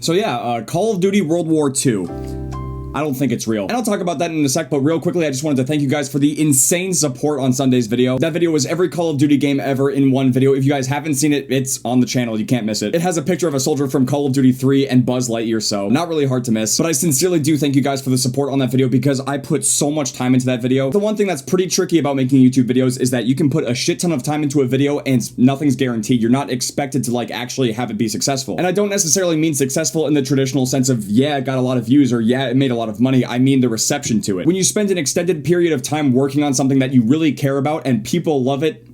So yeah, Call of Duty World War II. I don't think it's real. And I'll talk about that in a sec, but real quickly, I just wanted to thank you guys for the insane support on Sunday's video. That video was every Call of Duty game ever in one video. If you guys haven't seen it, it's on the channel. You can't miss it. It has a picture of a soldier from Call of Duty 3 and Buzz Lightyear, so not really hard to miss. But I sincerely do thank you guys for the support on that video because I put so much time into that video. The one thing that's pretty tricky about making YouTube videos is that you can put a shit ton of time into a video and nothing's guaranteed. You're not expected to like actually have it be successful. And I don't necessarily mean successful in the traditional sense of, yeah, it got a lot of views or yeah, it made a lot of money. I mean the reception to it. When you spend an extended period of time working on something that you really care about and people love it,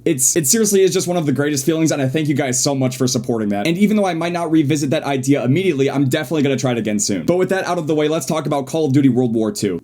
it seriously is just one of the greatest feelings, and I thank you guys so much for supporting that. And even though I might not revisit that idea immediately, I'm definitely gonna try it again soon. But with that out of the way, let's talk about Call of Duty World War II.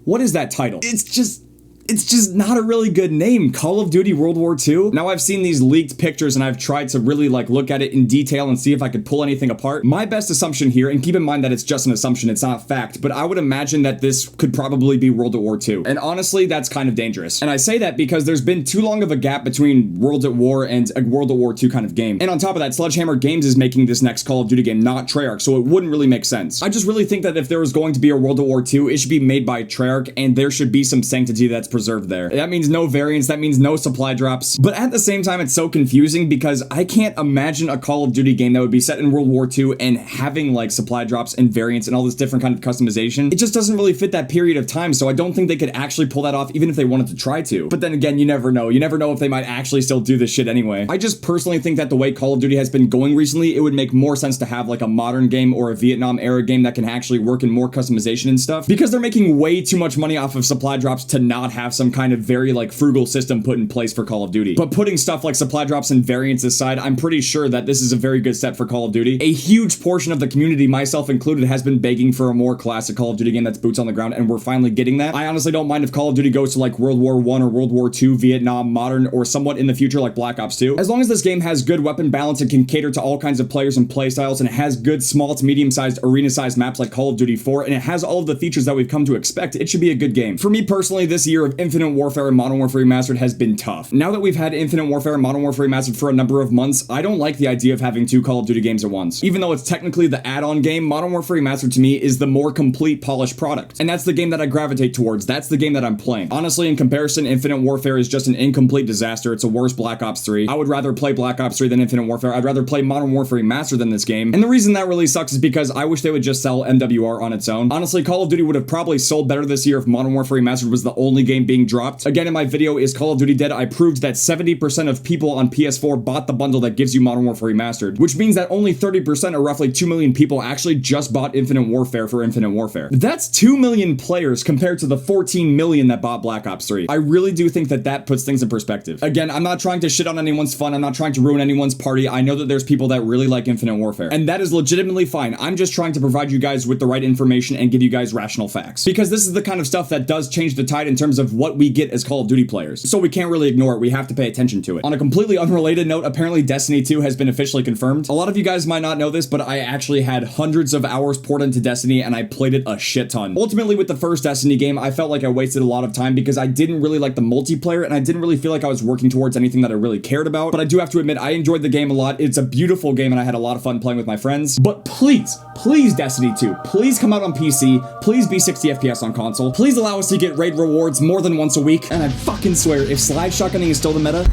What is that title? It's just not a really good name. Call of Duty World War II. Now I've seen these leaked pictures and I've tried to really like look at it in detail and see if I could pull anything apart. My best assumption here, and keep in mind that it's just an assumption, it's not fact, but I would imagine that this could probably be World War II. And honestly, that's kind of dangerous. And I say that because there's been too long of a gap between World at War and a World War II kind of game. And on top of that, Sledgehammer Games is making this next Call of Duty game, not Treyarch, so it wouldn't really make sense. I just really think that if there was going to be a World War II, it should be made by Treyarch and there should be some sanctity that's preserved there. That means no variants, that means no supply drops. But at the same time, it's so confusing because I can't imagine a Call of Duty game that would be set in World War II and having like supply drops and variants and all this different kind of customization. It just doesn't really fit that period of time, so I don't think they could actually pull that off even if they wanted to try to. But then again, you never know. You never know if they might actually still do this shit anyway. I just personally think that the way Call of Duty has been going recently, it would make more sense to have like a modern game or a Vietnam era game that can actually work in more customization and stuff, because they're making way too much money off of supply drops to not have some kind of very like frugal system put in place for Call of Duty. But putting stuff like supply drops and variants aside, I'm pretty sure that this is a very good step for Call of Duty. A huge portion of the community, myself included, has been begging for a more classic Call of Duty game that's boots on the ground, and we're finally getting that. I honestly don't mind if Call of Duty goes to like World War I or World War II, Vietnam, modern, or somewhat in the future like Black Ops 2. As long as this game has good weapon balance and can cater to all kinds of players and playstyles, and it has good small to medium-sized arena-sized maps like Call of Duty 4, and it has all of the features that we've come to expect, it should be a good game. For me personally, this year of Infinite Warfare and Modern Warfare Remastered has been tough. Now that we've had Infinite Warfare and Modern Warfare Remastered for a number of months, I don't like the idea of having two Call of Duty games at once. Even though it's technically the add-on game, Modern Warfare Remastered to me is the more complete, polished product. And that's the game that I gravitate towards. That's the game that I'm playing. Honestly, in comparison, Infinite Warfare is just an incomplete disaster. It's a worse Black Ops 3. I would rather play Black Ops 3 than Infinite Warfare. I'd rather play Modern Warfare Remastered than this game. And the reason that really sucks is because I wish they would just sell MWR on its own. Honestly, Call of Duty would have probably sold better this year if Modern Warfare Remastered was the only game being dropped. Again, in my video, Is Call of Duty Dead? I proved that 70% of people on PS4 bought the bundle that gives you Modern Warfare Remastered, which means that only 30% or roughly 2 million people actually just bought Infinite Warfare for Infinite Warfare. That's 2 million players compared to the 14 million that bought Black Ops 3. I really do think that that puts things in perspective. Again, I'm not trying to shit on anyone's fun. I'm not trying to ruin anyone's party. I know that there's people that really like Infinite Warfare, and that is legitimately fine. I'm just trying to provide you guys with the right information and give you guys rational facts, because this is the kind of stuff that does change the tide in terms of what we get as Call of Duty players. So we can't really ignore it. We have to pay attention to it. On a completely unrelated note, apparently Destiny 2 has been officially confirmed. A lot of you guys might not know this, but I actually had hundreds of hours poured into Destiny and I played it a shit ton. Ultimately, with the first Destiny game, I felt like I wasted a lot of time because I didn't really like the multiplayer and I didn't really feel like I was working towards anything that I really cared about. But I do have to admit, I enjoyed the game a lot. It's a beautiful game and I had a lot of fun playing with my friends. But please, please Destiny 2, please come out on PC. Please be 60 FPS on console. Please allow us to get raid rewards more than once a week. And I fucking swear, if slide shotgunning is still the meta.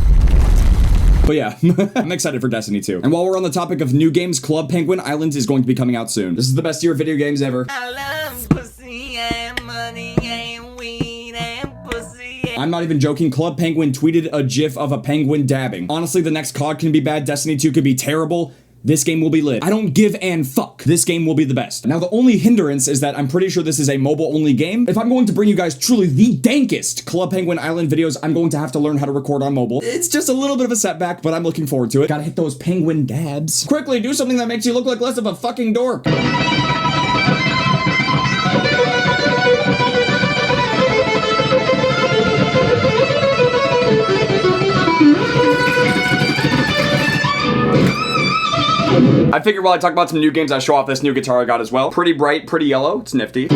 But yeah, I'm excited for Destiny 2. And while we're on the topic of new games, Club Penguin Island is going to be coming out soon. This is the best year of video games ever. I love pussy and money and weed and pussy. I'm not even joking. Club Penguin tweeted a gif of a penguin dabbing. Honestly, the next COD can be bad. Destiny 2 could be terrible. This game will be lit. I don't give and fuck. This game will be the best. Now, the only hindrance is that I'm pretty sure this is a mobile-only game. If I'm going to bring you guys truly the dankest Club Penguin Island videos, I'm going to have to learn how to record on mobile. It's just a little bit of a setback, but I'm looking forward to it. Gotta hit those penguin dabs. Quickly, do something that makes you look like less of a fucking dork. I figured while I talk about some new games, I show off this new guitar I got as well. Pretty bright, pretty yellow, it's nifty.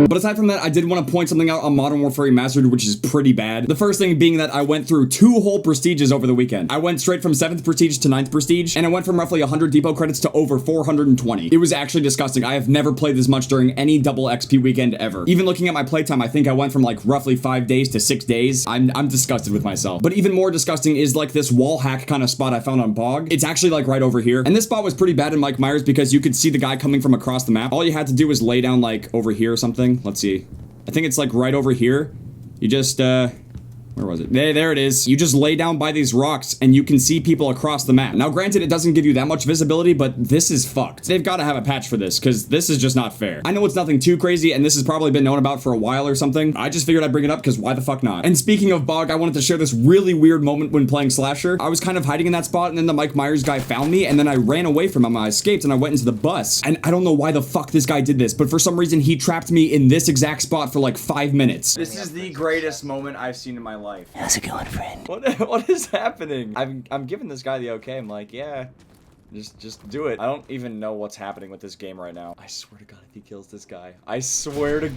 But aside from that, I did want to point something out on Modern Warfare Remastered, which is pretty bad. The first thing being that I went through 2 whole prestiges over the weekend. I went straight from 7th prestige to 9th prestige, and I went from roughly 100 depot credits to over 420. It was actually disgusting. I have never played this much during any double XP weekend ever. Even looking at my playtime, I think I went from like roughly 5 days to 6 days. I'm disgusted with myself. But even more disgusting is like this wall hack kind of spot I found on Bog. It's actually like right over here. And this spot was pretty bad in Mike Myers because you could see the guy coming from across the map. All you had to do was lay down like over here or something. Let's see. I think it's like right over here. You just, where was it? There it is. You just lay down by these rocks and you can see people across the map. Now, granted, it doesn't give you that much visibility, but this is fucked. They've got to have a patch for this because this is just not fair. I know it's nothing too crazy and this has probably been known about for a while or something. I just figured I'd bring it up because why the fuck not? And speaking of Bog, I wanted to share this really weird moment when playing Slasher. I was kind of hiding in that spot and then the Mike Myers guy found me and then I ran away from him. I escaped and I went into the bus. And I don't know why the fuck this guy did this, but for some reason he trapped me in this exact spot for like 5 minutes. This is the greatest moment I've seen in my life. How's it going, friend? What is happening? I'm giving this guy the okay. I'm like, yeah, just do it. I don't even know what's happening with this game right now. I swear to God, if he kills this guy, I swear to.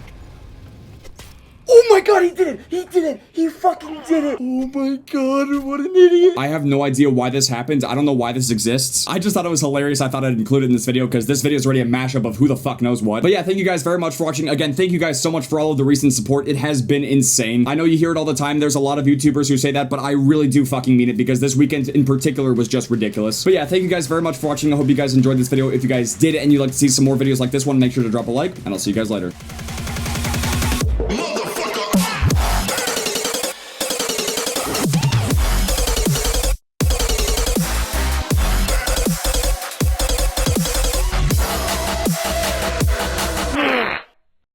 Oh my God, he did it! He did it! He fucking did it! Oh my God, what an idiot! I have no idea why this happened. I don't know why this exists. I just thought it was hilarious. I thought I'd include it in this video because this video is already a mashup of who the fuck knows what. But yeah, thank you guys very much for watching. Again, thank you guys so much for all of the recent support. It has been insane. I know you hear it all the time. There's a lot of YouTubers who say that, but I really do fucking mean it because this weekend in particular was just ridiculous. But yeah, thank you guys very much for watching. I hope you guys enjoyed this video. If you guys did and you'd like to see some more videos like this one, make sure to drop a like, and I'll see you guys later.